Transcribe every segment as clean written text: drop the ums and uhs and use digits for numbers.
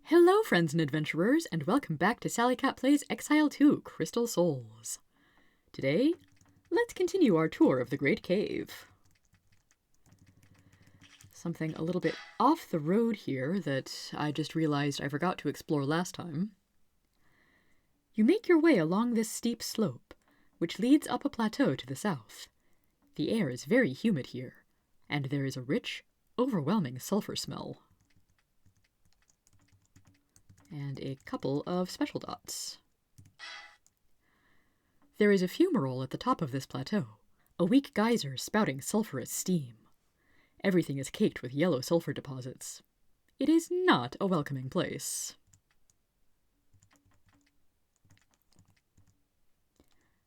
Hello, friends and adventurers, and welcome back to Starcap Plays Exile 2, Crystal Souls. Today, let's continue our tour of the Great Cave. Something a little bit off the road here that I just realized I forgot to explore last time. You make your way along this steep slope, which leads up a plateau to the south. The air is very humid here, and there is a rich, overwhelming sulfur smell. And a couple of special dots. There is a fumarole at the top of this plateau, a weak geyser spouting sulphurous steam. Everything is caked with yellow sulfur deposits. It is not a welcoming place.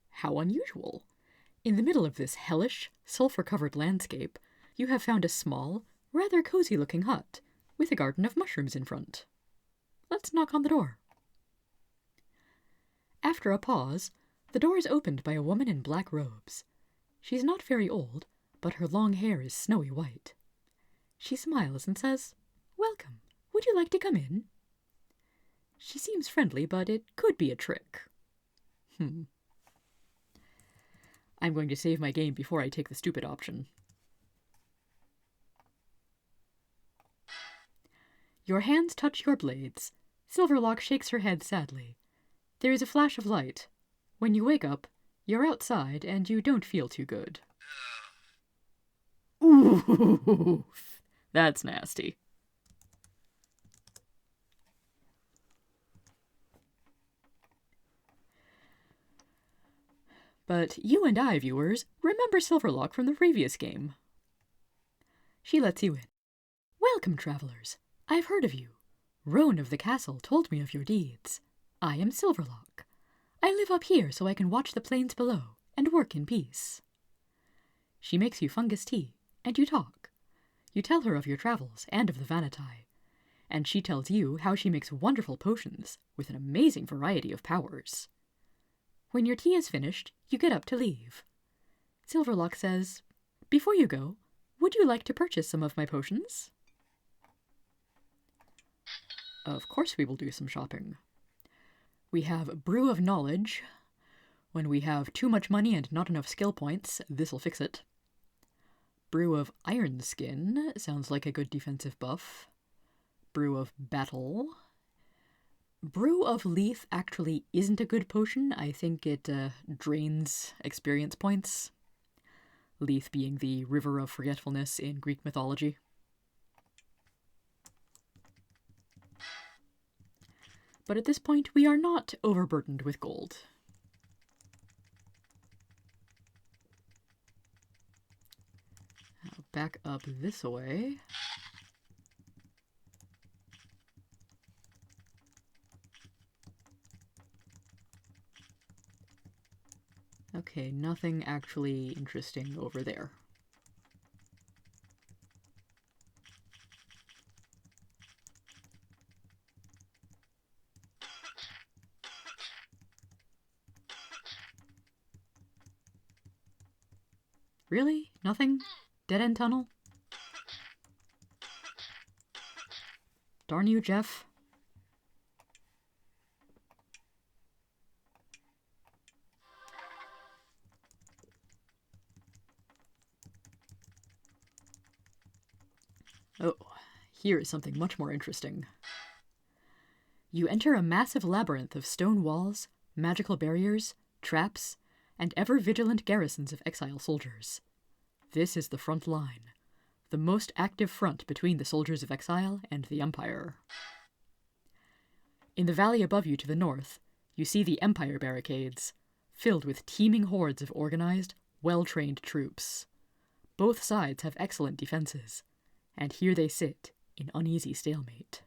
How unusual! In the middle of this hellish, sulfur-covered landscape, you have found a small, rather cozy-looking hut, with a garden of mushrooms in front. Let's knock on the door. After a pause, the door is opened by a woman in black robes. She's not very old, but her long hair is snowy white. She smiles and says, "Welcome. Would you like to come in?" She seems friendly, but it could be a trick. I'm going to save my game before I take the stupid option. Your hands touch your blades. Silverlock shakes her head sadly. There is a flash of light. When you wake up, you're outside and you don't feel too good. Ooh, that's nasty. But you and I, viewers, remember Silverlock from the previous game. She lets you in. "Welcome, travelers. I've heard of you. Roan of the castle told me of your deeds. I am Silverlock. I live up here so I can watch the plains below and work in peace." She makes you fungus tea, and you talk. You tell her of your travels and of the Vanatai, and she tells you how she makes wonderful potions with an amazing variety of powers. When your tea is finished, you get up to leave. Silverlock says, "Before you go, would you like to purchase some of my potions?" Of course we will do some shopping. We have Brew of Knowledge. When we have too much money and not enough skill points, this'll fix it. Brew of Iron Skin sounds like a good defensive buff. Brew of Battle. Brew of Leaf actually isn't a good potion. I think it drains experience points. Leaf being the river of forgetfulness in Greek mythology. But at this point, we are not overburdened with gold. Now back up this way. Okay, nothing actually interesting over there. Really? Nothing? Dead-end tunnel? Darn you, Jeff. Oh, here is something much more interesting. You enter a massive labyrinth of stone walls, magical barriers, traps, and ever-vigilant garrisons of exile soldiers. This is the front line, the most active front between the soldiers of exile and the Empire. In the valley above you to the north, you see the Empire barricades, filled with teeming hordes of organized, well-trained troops. Both sides have excellent defenses, and here they sit in uneasy stalemate.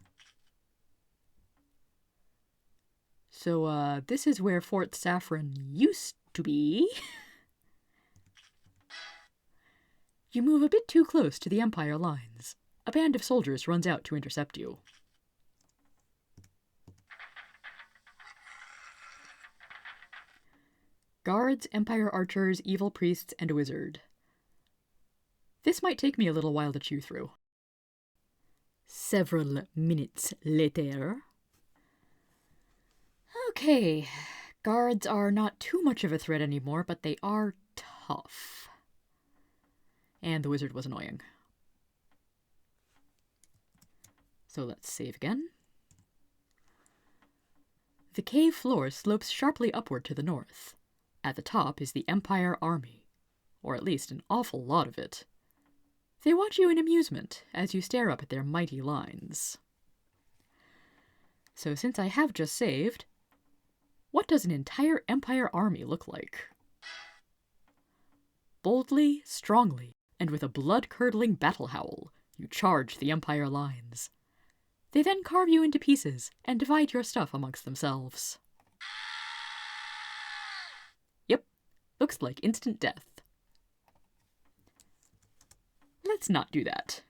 So, this is where Fort Saffron used to be. You move a bit too close to the Empire lines. A band of soldiers runs out to intercept you. Guards, Empire archers, evil priests, and a wizard. This might take me a little while to chew through. Several minutes later. Okay, guards are not too much of a threat anymore, but they are tough. And the wizard was annoying. So let's save again. The cave floor slopes sharply upward to the north. At the top is the Empire Army, or at least an awful lot of it. They watch you in amusement as you stare up at their mighty lines. So since I have just saved, what does an entire Empire army look like? Boldly, strongly, and with a blood-curdling battle howl, you charge the Empire lines. They then carve you into pieces and divide your stuff amongst themselves. Yep, looks like instant death. Let's not do that.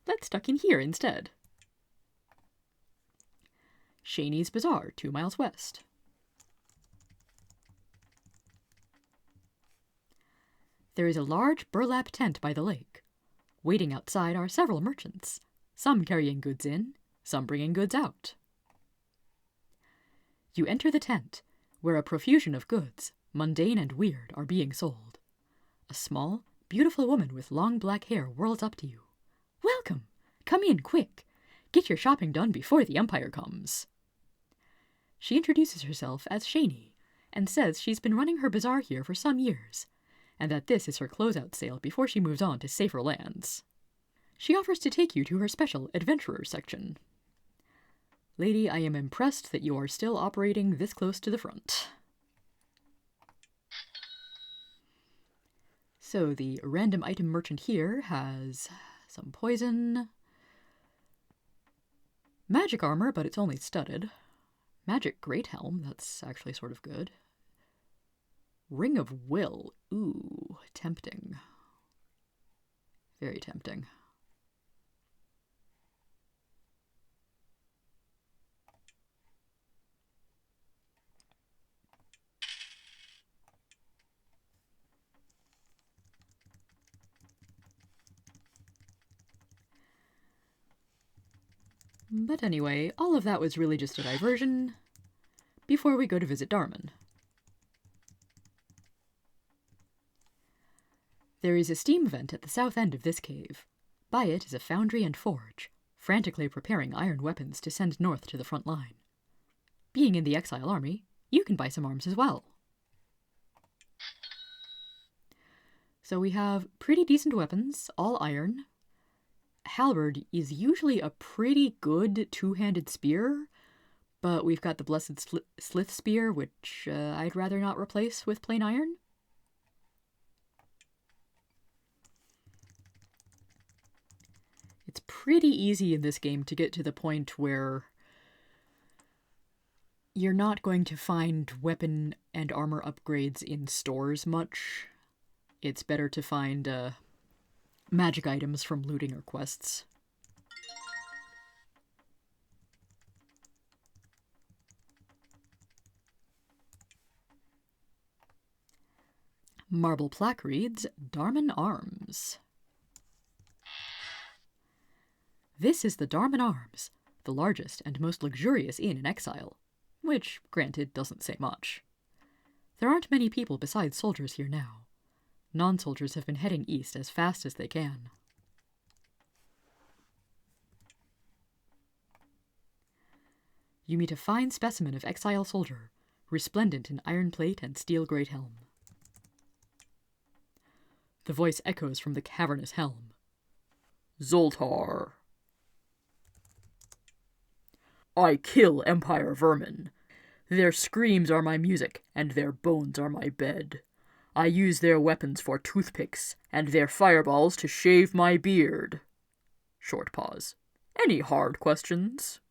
Let's duck in here instead. Shaneys Bazaar, 2 miles west. There is a large burlap tent by the lake. Waiting outside are several merchants, some carrying goods in, some bringing goods out. You enter the tent, where a profusion of goods, mundane and weird, are being sold. A small, beautiful woman with long black hair whirls up to you. Welcome! Come in, quick! Get your shopping done before the Empire comes. She introduces herself as Shaney, and says she's been running her bazaar here for some years, and that this is her closeout sale before she moves on to safer lands. She offers to take you to her special adventurer section. Lady, I am impressed that you are still operating this close to the front. So the random item merchant here has some poison, magic armor, but it's only studded, magic great helm, that's actually sort of good, ring of will, ooh, tempting, very tempting. But anyway, all of that was really just a diversion before we go to visit Darman. There is a steam vent at the south end of this cave. By it is a foundry and forge, frantically preparing iron weapons to send north to the front line. Being in the Exile army, you can buy some arms as well. So we have pretty decent weapons, all iron. Halberd is usually a pretty good two-handed spear, but we've got the Blessed Slith Spear, which I'd rather not replace with plain iron. It's pretty easy in this game to get to the point where you're not going to find weapon and armor upgrades in stores much. It's better to find magic items from looting or quests. Marble plaque reads, Darman Arms. This is the Darman Arms, the largest and most luxurious inn in Exile, which, granted, doesn't say much. There aren't many people besides soldiers here now. Non-soldiers have been heading east as fast as they can. You meet a fine specimen of Exile soldier, resplendent in iron plate and steel great helm. The voice echoes from the cavernous helm. Zoltar. I kill Empire vermin. Their screams are my music, and their bones are my bed. I use their weapons for toothpicks, and their fireballs to shave my beard. Short pause. Any hard questions?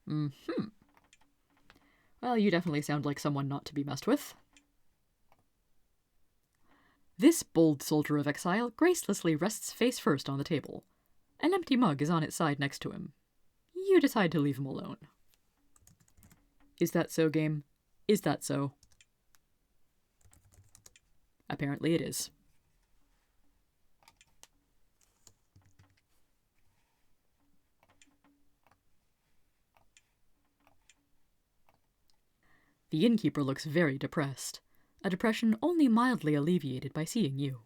Well, you definitely sound like someone not to be messed with. This bold soldier of Exile gracelessly rests face first on the table. An empty mug is on its side next to him. You decide to leave him alone. Is that so, game? Is that so? Apparently it is. The innkeeper looks very depressed, a depression only mildly alleviated by seeing you.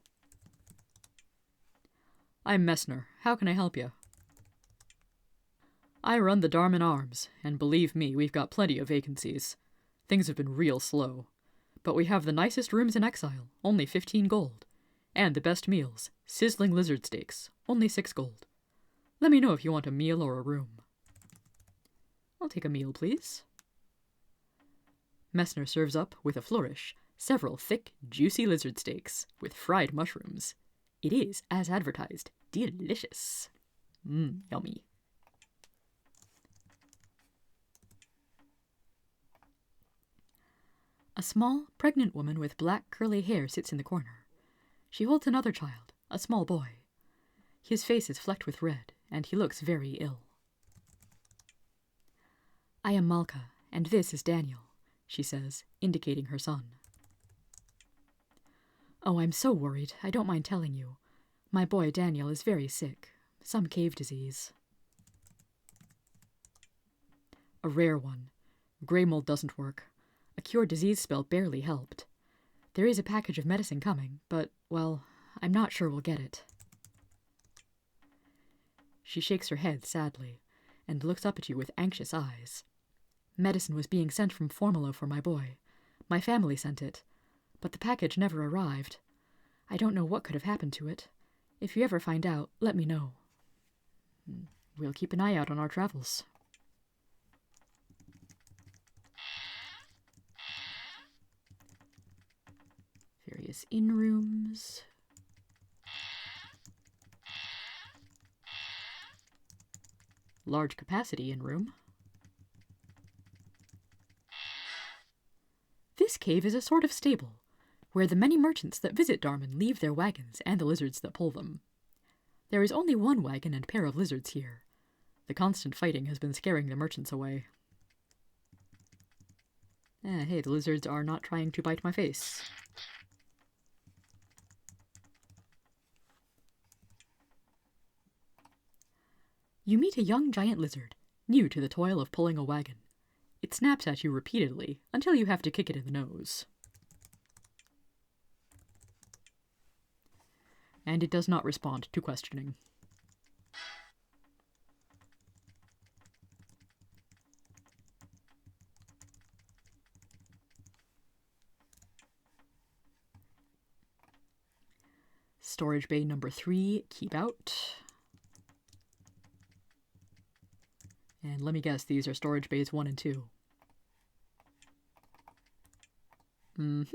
I'm Messner. How can I help you? I run the Darman Arms, and believe me, we've got plenty of vacancies. Things have been real slow. But we have the nicest rooms in Exile, only 15 gold. And the best meals, sizzling lizard steaks, only 6 gold. Let me know if you want a meal or a room. I'll take a meal, please. Messner serves up, with a flourish, several thick, juicy lizard steaks with fried mushrooms. It is, as advertised, delicious. Yummy. A small, pregnant woman with black, curly hair sits in the corner. She holds another child, a small boy. His face is flecked with red, and he looks very ill. I am Malka, and this is Daniel, she says, indicating her son. Oh, I'm so worried, I don't mind telling you. My boy Daniel is very sick, some cave disease. A rare one. Grey mold doesn't work. A cure disease spell barely helped. There is a package of medicine coming, but, well, I'm not sure we'll get it. She shakes her head sadly, and looks up at you with anxious eyes. Medicine was being sent from Formalo for my boy. My family sent it, but the package never arrived. I don't know what could have happened to it. If you ever find out, let me know. We'll keep an eye out on our travels. Various inn rooms. Large capacity inn room. This cave is a sort of stable, where the many merchants that visit Dharmon leave their wagons and the lizards that pull them. There is only one wagon and pair of lizards here. The constant fighting has been scaring the merchants away. Hey, the lizards are not trying to bite my face. You meet a young giant lizard, new to the toil of pulling a wagon. It snaps at you repeatedly, until you have to kick it in the nose. And it does not respond to questioning. Storage bay number 3, keep out. And let me guess, these are storage bays 1 and 2. And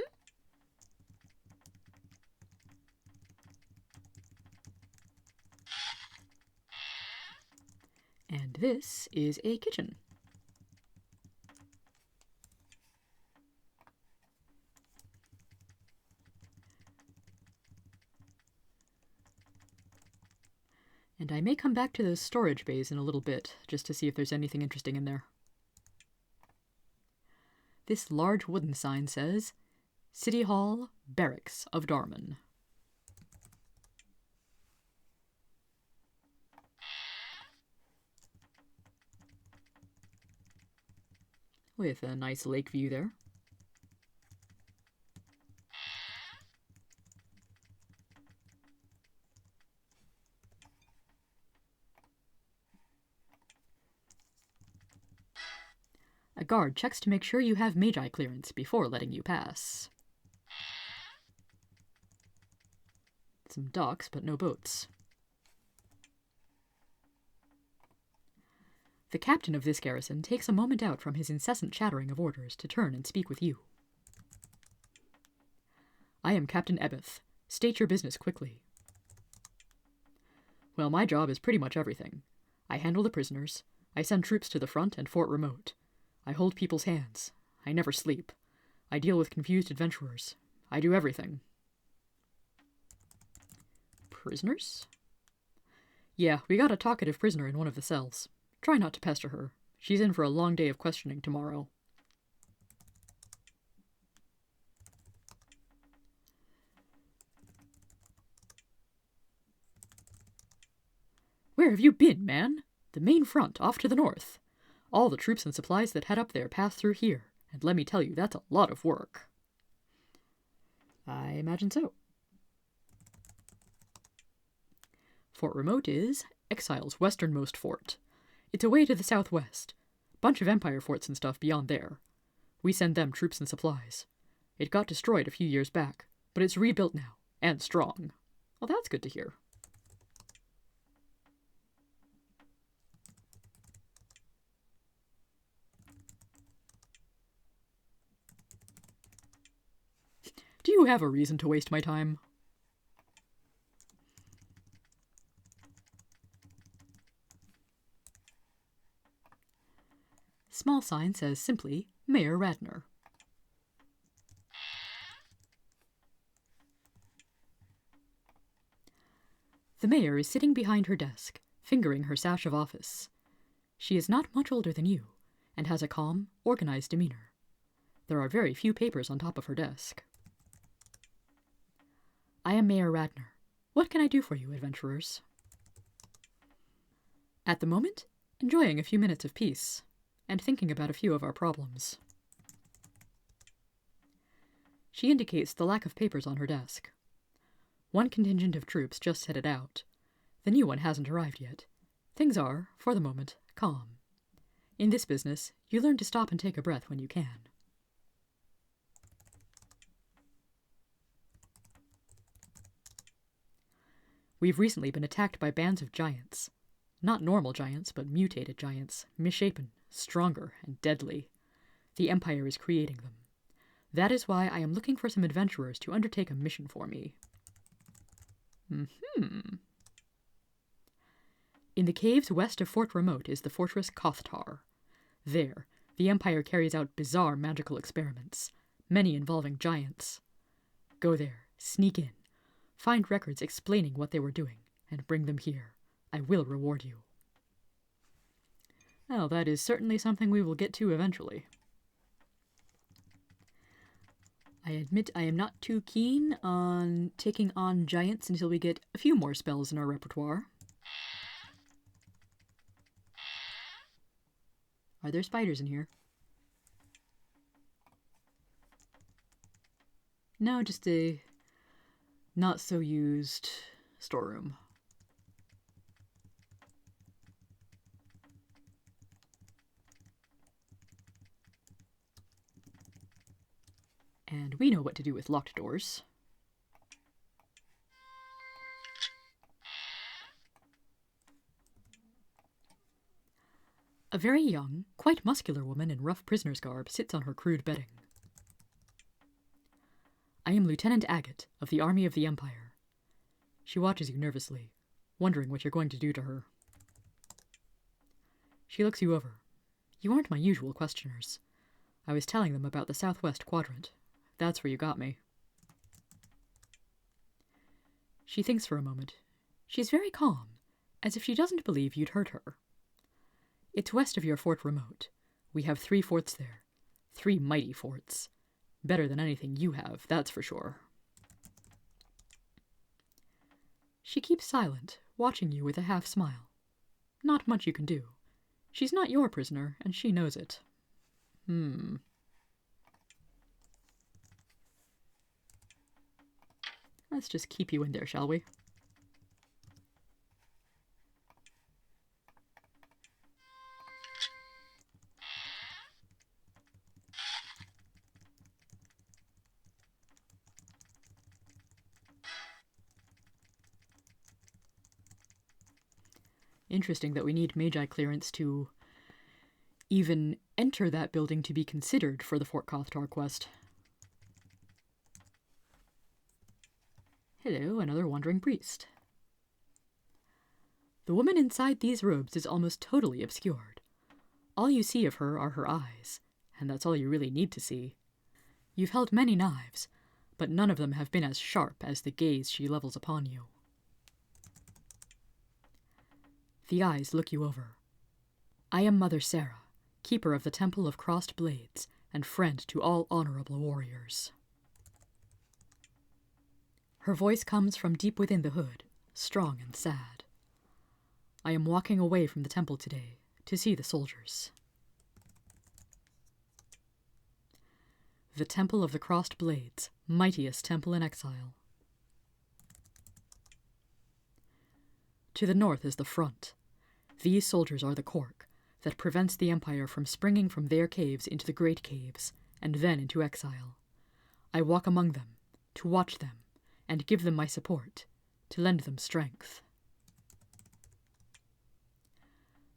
this is a kitchen. And I may come back to those storage bays in a little bit, just to see if there's anything interesting in there. This large wooden sign says, City Hall, Barracks of Dharmon. With a nice lake view there. A guard checks to make sure you have Magi clearance before letting you pass. Some docks, but no boats. The captain of this garrison takes a moment out from his incessant chattering of orders to turn and speak with you. I am Captain Ebeth. State your business quickly. Well, my job is pretty much everything. I handle the prisoners. I send troops to the front and Fort Remote. I hold people's hands. I never sleep. I deal with confused adventurers. I do everything. Prisoners? Yeah, we got a talkative prisoner in one of the cells. Try not to pester her. She's in for a long day of questioning tomorrow. Where have you been, man? The main front, off to the north. All the troops and supplies that head up there pass through here. and let me tell you, that's a lot of work. I imagine so. Fort Remote is Exile's westernmost fort. It's away to the southwest. Bunch of Empire forts and stuff beyond there. We send them troops and supplies. It got destroyed a few years back, but it's rebuilt now, and strong. Well, that's good to hear. Do you have a reason to waste my time? Small sign says simply, Mayor Ratner. The mayor is sitting behind her desk, fingering her sash of office. She is not much older than you, and has a calm, organized demeanor. There are very few papers on top of her desk. I am Mayor Ratner. What can I do for you, adventurers? At the moment, enjoying a few minutes of peace, and thinking about a few of our problems. She indicates the lack of papers on her desk. One contingent of troops just headed out. The new one hasn't arrived yet. Things are, for the moment, calm. In this business, you learn to stop and take a breath when you can. We've recently been attacked by bands of giants. Not normal giants, but mutated giants, misshapen, stronger, and deadly. The Empire is creating them. That is why I am looking for some adventurers to undertake a mission for me. In the caves west of Fort Remote is the fortress Kothtar. There, the Empire carries out bizarre magical experiments, many involving giants. Go there, sneak in, find records explaining what they were doing, and bring them here. I will reward you. Well, that is certainly something we will get to eventually. I admit I am not too keen on taking on giants until we get a few more spells in our repertoire. Are there spiders in here? No, just a not-so-used storeroom. And we know what to do with locked doors. A very young, quite muscular woman in rough prisoner's garb sits on her crude bedding. I am Lieutenant Agat of the Army of the Empire. She watches you nervously, wondering what you're going to do to her. She looks you over. You aren't my usual questioners. I was telling them about the southwest quadrant. That's where you got me. She thinks for a moment. She's very calm, as if she doesn't believe you'd hurt her. It's west of your Fort Remote. We have 3 forts there. 3 mighty forts. Better than anything you have, that's for sure. She keeps silent, watching you with a half smile. Not much you can do. She's not your prisoner, and she knows it. Let's just keep you in there, shall we? Interesting that we need Magi clearance to even enter that building to be considered for the Fort Kothtar quest. Hello, another wandering priest. The woman inside these robes is almost totally obscured. All you see of her are her eyes, and that's all you really need to see. You've held many knives, but none of them have been as sharp as the gaze she levels upon you. The eyes look you over. I am Mother Sarah, keeper of the Temple of Crossed Blades, and friend to all honorable warriors. Her voice comes from deep within the hood, strong and sad. I am walking away from the temple today to see the soldiers. The Temple of the Crossed Blades, mightiest temple in Exile. To the north is the front. These soldiers are the cork that prevents the Empire from springing from their caves into the great caves, and then into exile. I walk among them, to watch them, and give them my support, to lend them strength.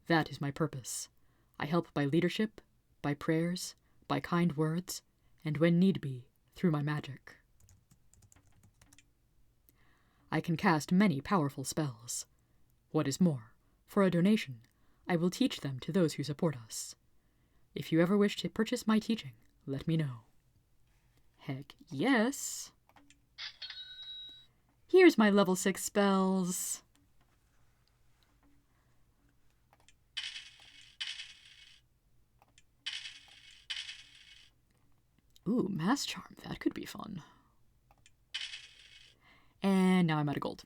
That is my purpose. I help by leadership, by prayers, by kind words, and when need be, through my magic. I can cast many powerful spells. What is more, for a donation, I will teach them to those who support us. If you ever wish to purchase my teaching, let me know. Heck yes. Here's my level 6 spells. Ooh, Mass Charm, that could be fun. And now I'm out of gold.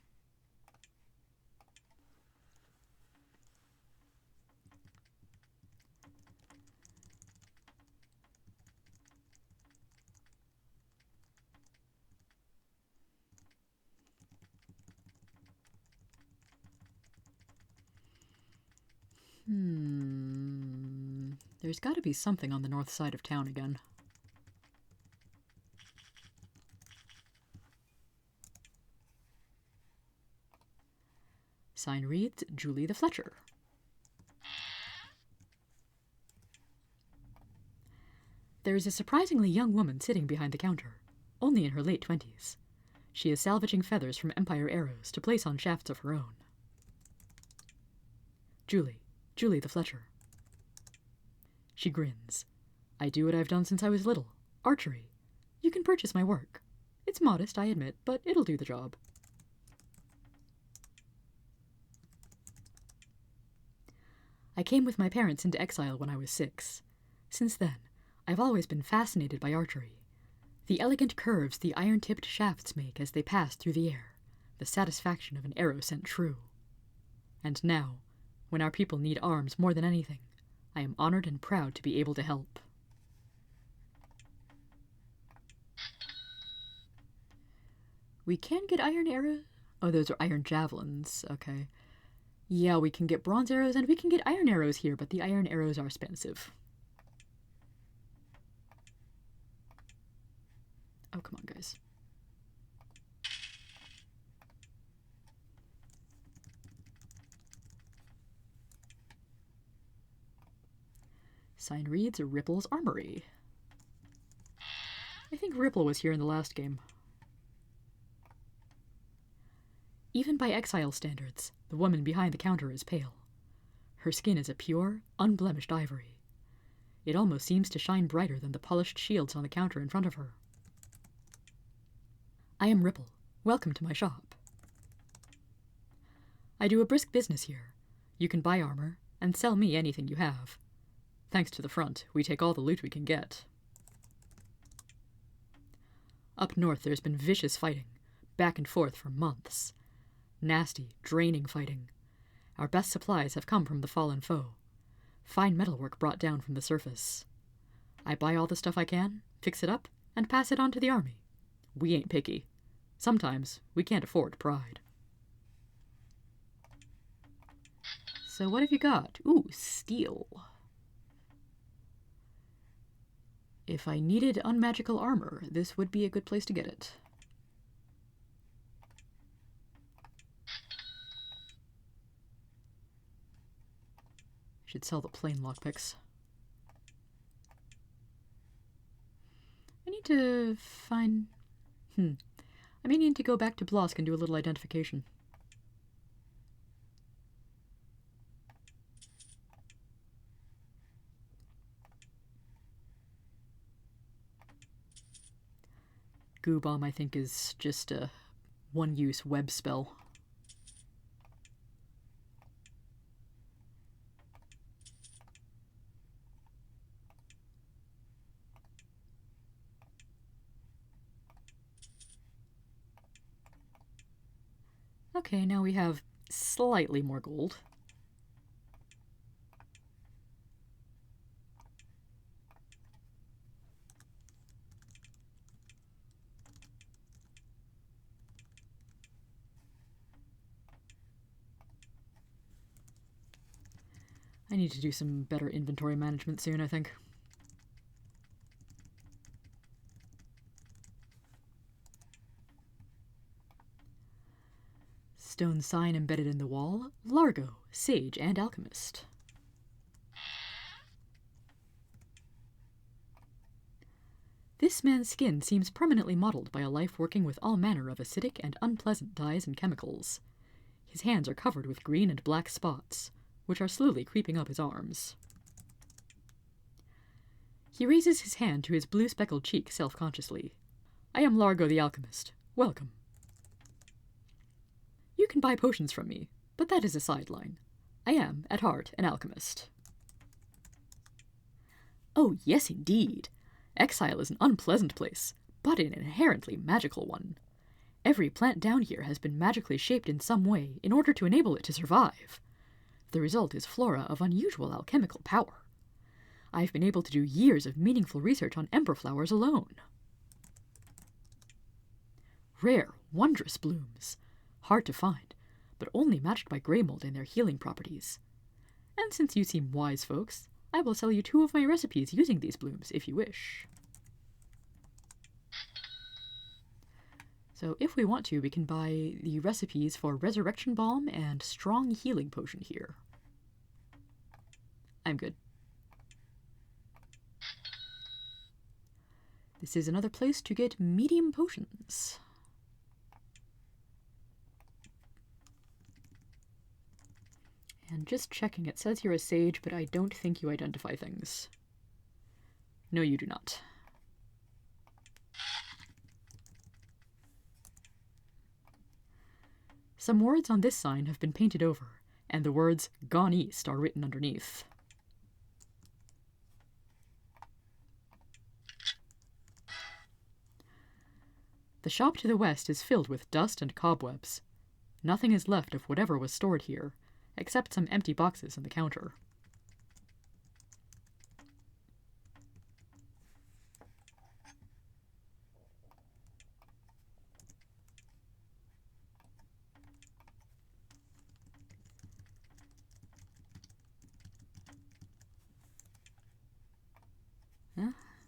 There's got to be something on the north side of town again. Sign reads, Julie the Fletcher. There is a surprisingly young woman sitting behind the counter, only in her late 20s. She is salvaging feathers from Empire arrows to place on shafts of her own. Julie the Fletcher. She grins. I do what I've done since I was little. Archery. You can purchase my work. It's modest, I admit, but it'll do the job. I came with my parents into exile when I was 6. Since then, I've always been fascinated by archery. The elegant curves the iron-tipped shafts make as they pass through the air, the satisfaction of an arrow sent true. And now, when our people need arms more than anything, I am honored and proud to be able to help. We can get iron arrows? Oh, those are iron javelins. Okay. Yeah, we can get bronze arrows and we can get iron arrows here, but the iron arrows are expensive. Oh, come on, guys. Sign reads Ripple's Armory. I think Ripple was here in the last game. Even by Exile standards, the woman behind the counter is pale. Her skin is a pure, unblemished ivory. It almost seems to shine brighter than the polished shields on the counter in front of her. I am Ripple. Welcome to my shop. I do a brisk business here. You can buy armor, and sell me anything you have. Thanks to the front, we take all the loot we can get. Up north there's been vicious fighting, back and forth for months. Nasty, draining fighting. Our best supplies have come from the fallen foe. Fine metalwork brought down from the surface. I buy all the stuff I can, fix it up, and pass it on to the army. We ain't picky. Sometimes we can't afford pride. So what have you got? Ooh, steel. If I needed unmagical armor, this would be a good place to get it. Should sell the plain lockpicks. I need to find... I may need to go back to Blosk and do a little identification. Goo Bomb, I think, is just a one-use web spell. Okay, now we have slightly more gold. I need to do some better inventory management soon, I think. Stone sign embedded in the wall, Largo, Sage, and Alchemist. This man's skin seems permanently mottled by a life working with all manner of acidic and unpleasant dyes and chemicals. His hands are covered with green and black spots, which are slowly creeping up his arms. He raises his hand to his blue-speckled cheek self-consciously. I am Largo the Alchemist. Welcome. You can buy potions from me, but that is a sideline. I am, at heart, an alchemist. Oh, yes, indeed. Exile is an unpleasant place, but an inherently magical one. Every plant down here has been magically shaped in some way in order to enable it to survive. The result is flora of unusual alchemical power. I've been able to do years of meaningful research on ember flowers alone. Rare, wondrous blooms. Hard to find, but only matched by grey mold and their healing properties. And since you seem wise folks, I will sell you 2 of my recipes using these blooms, if you wish. So if we want to, we can buy the recipes for Resurrection Balm and Strong Healing Potion here. I'm good. This is another place to get medium potions. And just checking, it says you're a sage, but I don't think you identify things. No, you do not. Some words on this sign have been painted over, and the words "Gone East" are written underneath. The shop to the west is filled with dust and cobwebs. Nothing is left of whatever was stored here, except some empty boxes on the counter.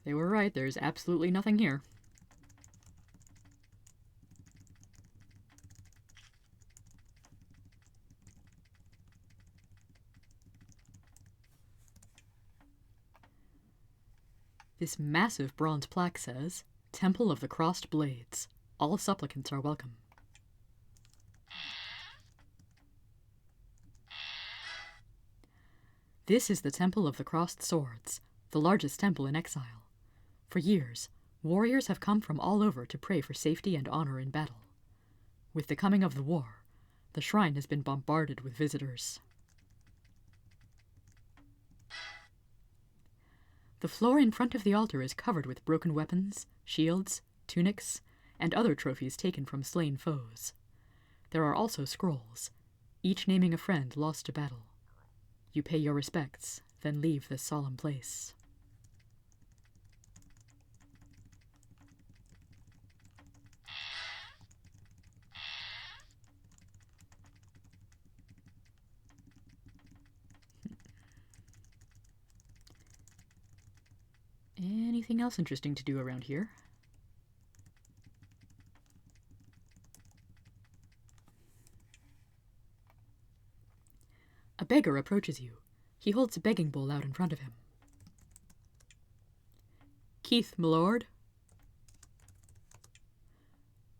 They were right, there's absolutely nothing here. This massive bronze plaque says, Temple of the Crossed Blades. All supplicants are welcome. This is the Temple of the Crossed Swords, the largest temple in Exile. For years, warriors have come from all over to pray for safety and honor in battle. With the coming of the war, the shrine has been bombarded with visitors. The floor in front of the altar is covered with broken weapons, shields, tunics, and other trophies taken from slain foes. There are also scrolls, each naming a friend lost to battle. You pay your respects, then leave this solemn place. Anything else interesting to do around here? A beggar approaches you. He holds a begging bowl out in front of him. Keith, my lord.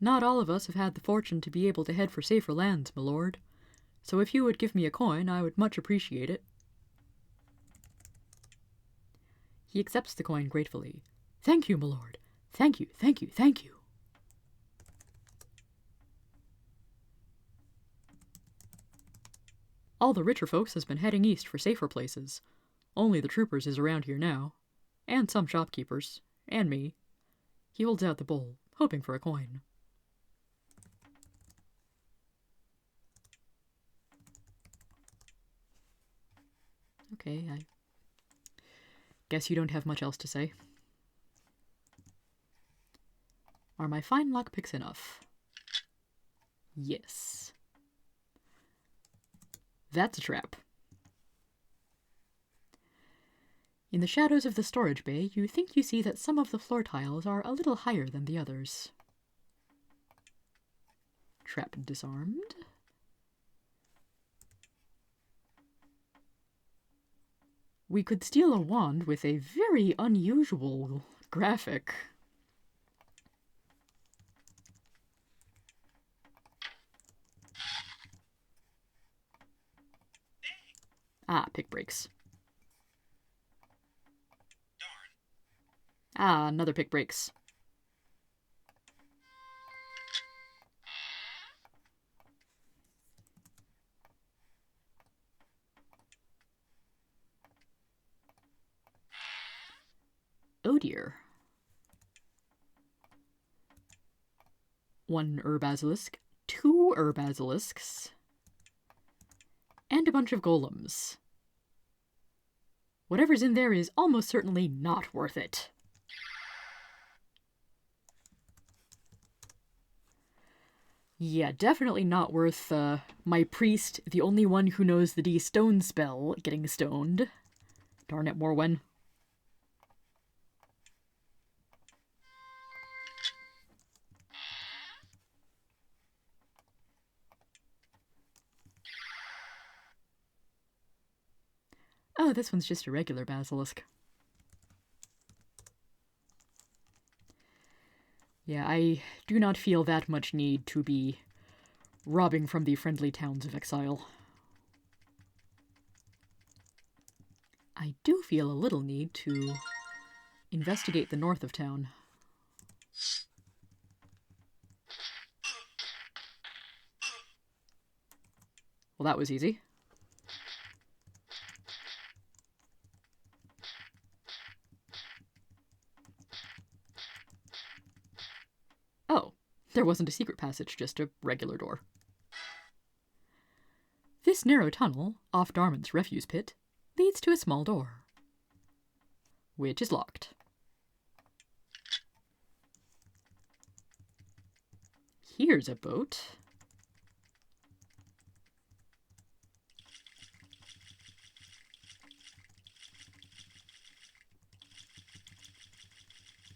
Not all of us have had the fortune to be able to head for safer lands, my lord. So if you would give me a coin, I would much appreciate it. He accepts the coin gratefully. Thank you, my lord. Thank you, thank you, thank you. All the richer folks has been heading east for safer places. Only the troopers is around here now. And some shopkeepers. And me. He holds out the bowl, hoping for a coin. Okay, I guess you don't have much else to say. Are my fine lockpicks enough? Yes. That's a trap. In the shadows of the storage bay, you think you see that some of the floor tiles are a little higher than the others. Trap disarmed. We could steal a wand with a very unusual graphic. Ah, pick breaks. Ah, another pick breaks. Oh dear. One basilisk, two basilisks, and a bunch of golems. Whatever's in there is almost certainly not worth it. Yeah, definitely not worth my priest, the only one who knows the de-stone spell, getting stoned. Darn it, Morwen. Oh, this one's just a regular basilisk. Yeah, I do not feel that much need to be robbing from the friendly towns of Exile. I do feel a little need to investigate the north of town. Well, that was easy. Oh, there wasn't a secret passage, just a regular door. This narrow tunnel, off Darmon's refuse pit, leads to a small door, which is locked. Here's a boat.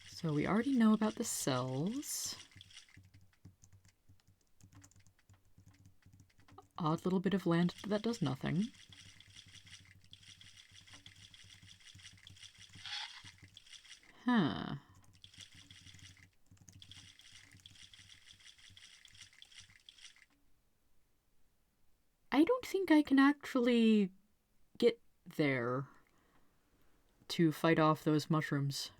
So we already know about the cells. Odd little bit of land that does nothing. Huh. I don't think I can actually get there to fight off those mushrooms.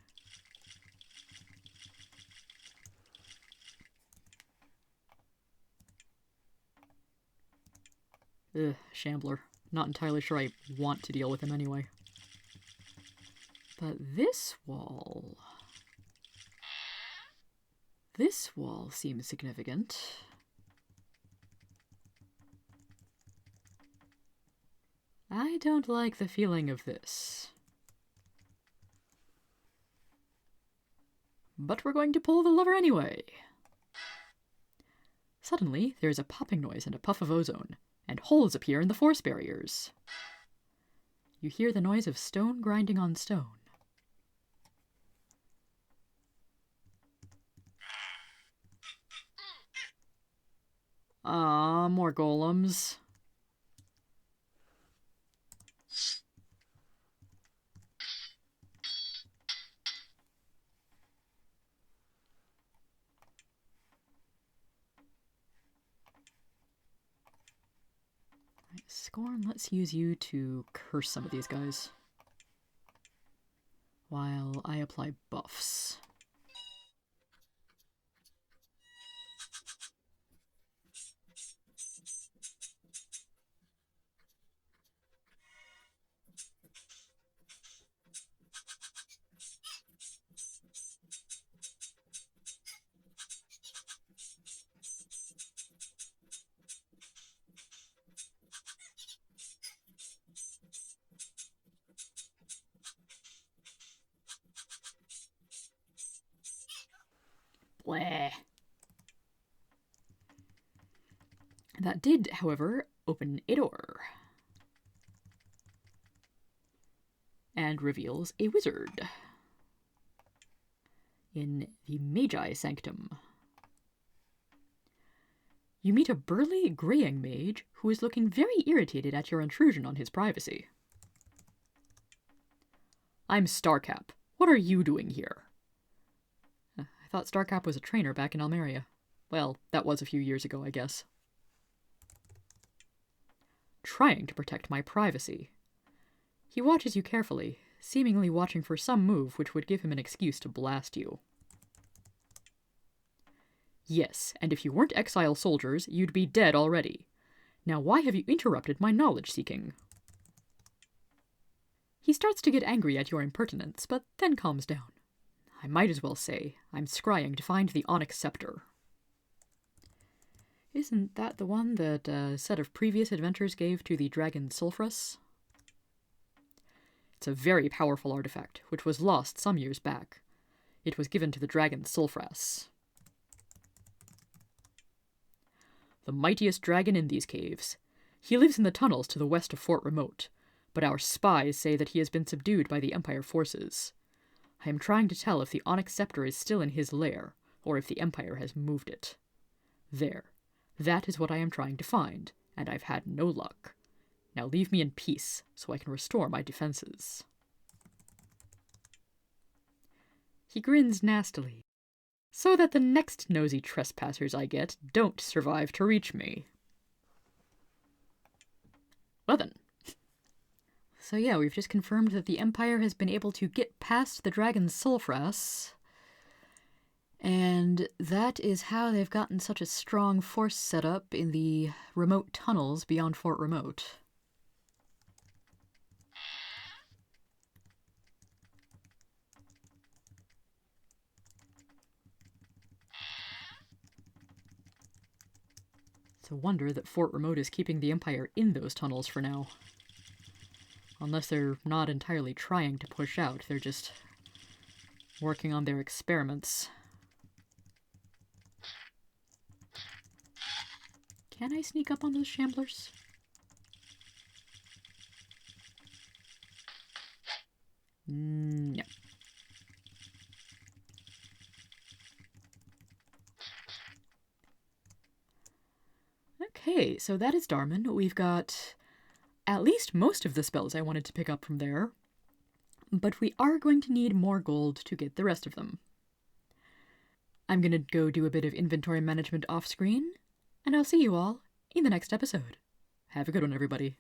Ugh, Shambler. Not entirely sure I want to deal with him anyway. But this wall... This wall seems significant. I don't like the feeling of this. But we're going to pull the lever anyway. Suddenly, there's a popping noise and a puff of ozone, and holes appear in the force barriers. You hear the noise of stone grinding on stone. Ah, more golems. Right, Scorn, let's use you to curse some of these guys, while I apply buffs. Bleh. That did, however, open a door. and reveals a wizard in the Magi Sanctum. You meet a burly, graying mage who is looking very irritated at your intrusion on his privacy. I'm Starcap. What are you doing here? I thought Starcap was a trainer back in Almeria. Well, that was a few years ago, I guess. Trying to protect my privacy. He watches you carefully, seemingly watching for some move which would give him an excuse to blast you. Yes, and if you weren't Exile soldiers, you'd be dead already. Now why have you interrupted my knowledge-seeking? He starts to get angry at your impertinence, but then calms down. I might as well say, I'm scrying to find the Onyx Scepter. Isn't that the one that a set of previous adventures gave to the dragon Sulfurus? It's a very powerful artifact, which was lost some years back. It was given to the dragon Sulfurus, the mightiest dragon in these caves. He lives in the tunnels to the west of Fort Remote, but our spies say that he has been subdued by the Empire forces. I am trying to tell if the Onyx Scepter is still in his lair, or if the Empire has moved it. There. That is what I am trying to find, and I've had no luck. Now leave me in peace, so I can restore my defenses. He grins nastily, so that the next nosy trespassers I get don't survive to reach me. Well then. So yeah, we've just confirmed that the Empire has been able to get past the dragon Sulfurus, and that is how they've gotten such a strong force set up in the remote tunnels beyond Fort Remote. It's a wonder that Fort Remote is keeping the Empire in those tunnels for now. Unless they're not entirely trying to push out, they're just working on their experiments. Can I sneak up on those shamblers? No. Okay, so that is Dharmon. We've got at least most of the spells I wanted to pick up from there, but we are going to need more gold to get the rest of them. I'm going to go do a bit of inventory management off-screen, and I'll see you all in the next episode. Have a good one, everybody.